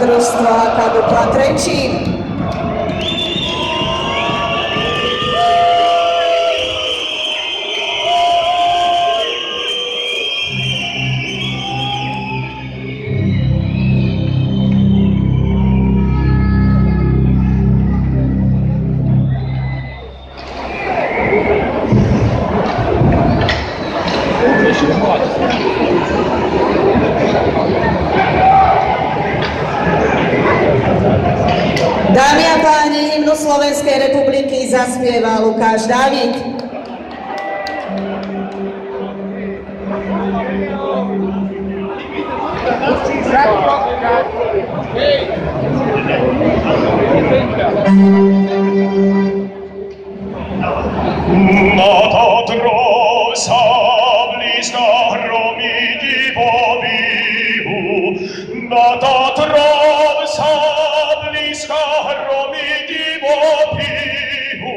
družstva Kadupla Trenčín. Dámy a páni, hymnu Slovenskej republiky zaspieva Lukáš Dávid. Na Tatrov sa blízka hromí divobihu. Na Tatrov sa blízka hromí divobihu.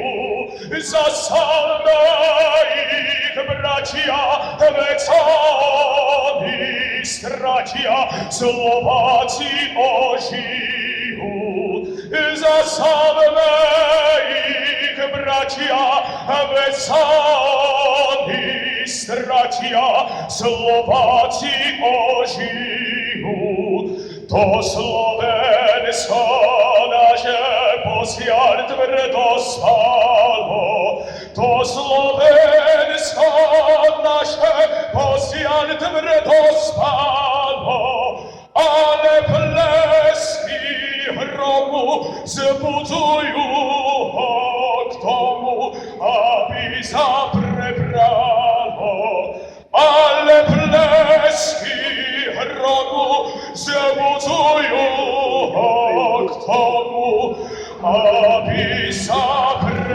Zasalme ich, bratia, veď sami stratia, Slováci ožijú. Zasalme ich, bratia, veď sami stratia, Slováci ožijú. To Slovensko naše posiaľ tvrdo stalo, to Slovensko naše posiaľ tvrdo stalo, ale plesky hromu zbudzujú ho k tomu, aby zaprebralo. Ale plesky hromu zbudzujú ho k tomu, aby zaprebralo.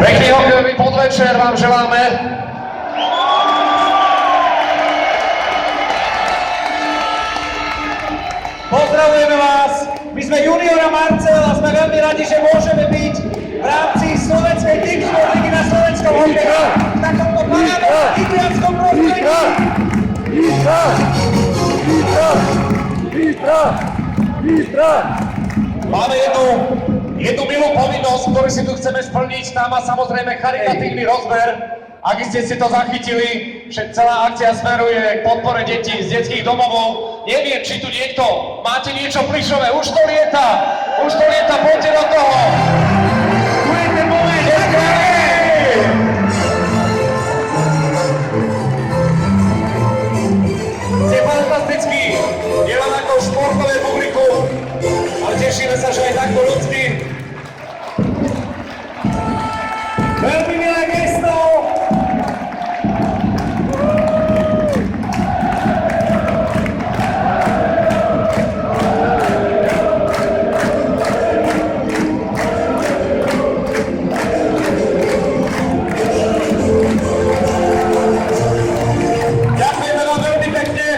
Pekný hokejový podvečer vám želáme. Pozdravujeme vás! My sme Junior a Marcel a sme veľmi radi, že môžeme byť v rámci slovenskej typskej ligy na slovenskom hokeji v takomto parádnom idrianskom prostredí. Máme jednu milú povinnosť, ktorú si tu chceme splniť. Tá má samozrejme charitatívny rozmer. Ak ste si to zachytili, že celá akcia smeruje k podpore detí z detských domovov. Neviem, či tu niekto máte niečo plišové. Už to lieta, poďte do toho. Tu je ten moment, ste fantastickí, nielen ako športové publikum, ale tešíme sa, že aj takto ľudský. Veľmi milé gesto! Ďakujeme vám veľmi pekne.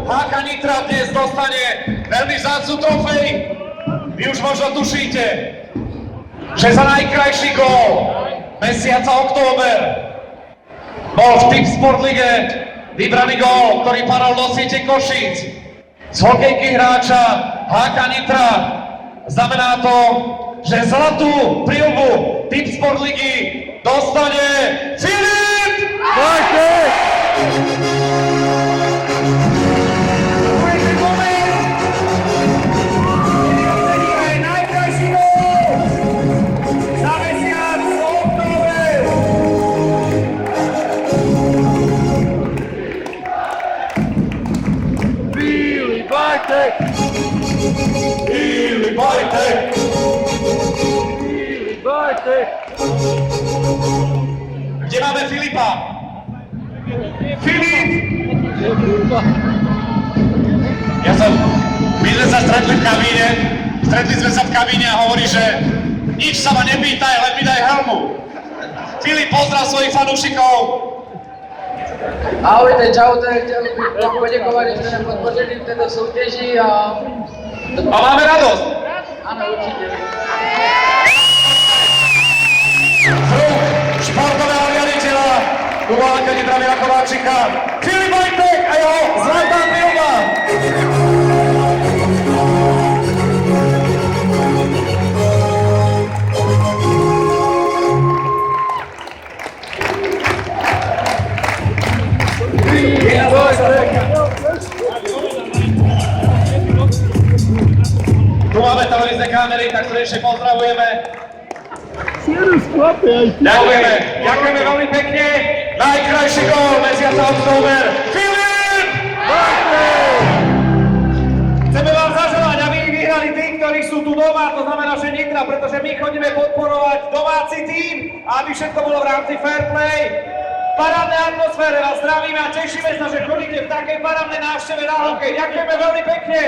Háka Nitra dnes dostane veľmi vzácnu trofej. Vy už možno tušíte. že za najkrajší gól mesiaca október bol v Tip Sport Lige vybraný gól, ktorý padol do siete Košíc z hokejky hráča HK Nitra. Znamená to, že zlatú prilbu Tip Sport Ligy dostane Filip Vajtek! Najkrajší gól za mesiac október. Filip Vajtek! Filip Vajtek! Filip Vajtek! Kde máme Filipa? Filip! My sme sa stretli v kabíne a hovorí, že nič sa ma nepýtaj, len mi daj helmu. Filip, pozdrav svojich fanúšikov. Ahojte, čaute, chtěl bych vám poděkovat, že jste mě podpořili v této soutěži a... A máme radosť. Ano, určitě. Druh športového riaditeľa Kubalka Nitramila Kováčika, Filip Vajtek a jeho zlatá prilba. Tu máme televízne kamery, tak srdečne pozdravujeme. Ďakujeme veľmi pekne. Najkrajší gól mesiaca október, Filip Vajtek! Chceme vám zaželať, aby vyhrali tí, ktorí sú tu doma, to znamená, že Nitra, pretože my chodíme podporovať domáci tím a aby všetko bolo v rámci fair play. V parádnej atmosfére vás zdravíme a tešíme sa, že chodíte v takej parádnej návšteve na hokej. Ďakujeme veľmi pekne!